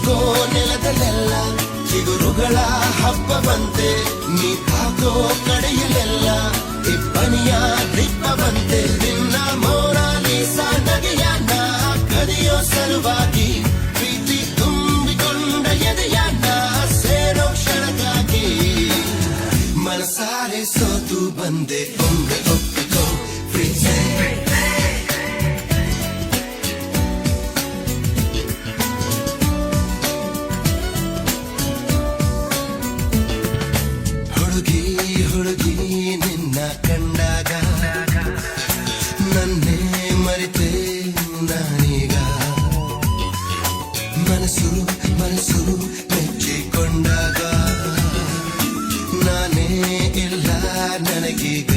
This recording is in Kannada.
ಹಾಕೋ ನೆಲದಲ್ಲೆಲ್ಲ ಚಿಗುರುಗಳ ಹಬ್ಬವಂತೆ, ನೀ ಹಾಕೋ ಕಡೆಯಲ್ಲೆಲ್ಲ ಇಬ್ಬನಿಯ ದೀಪವಂತೆ. ನಿನ್ನ ಮೋನಾಲಿಸ ನಗೆಯನ್ನ ಕದಿಯೋ ಸಲುವಾಗಿ, ಪ್ರೀತಿ ತುಂಬಿಕೊಂಡ ಎದೆಯನ್ನ ಸೇರೋ ಕ್ಷಣಕ್ಕಾಗಿ ಮನಸಾರೆ ಸೋತು ಬಂದೆ. ಒಮ್ಮೆ ಒಪ್ಪಿಕೋ ಪ್ರೀತಿ. ಹುಡುಗಿ ನಿನ್ನ ಕಂಡಾಗ ನನ್ನೇ ಮರೆತೆ ನಾನೀಗ. ಮನಸ್ಸು ಮೆಚ್ಚಿಕೊಂಡಾಗ ನಾನೇ ಇಲ್ಲ ನನಗೀಗ.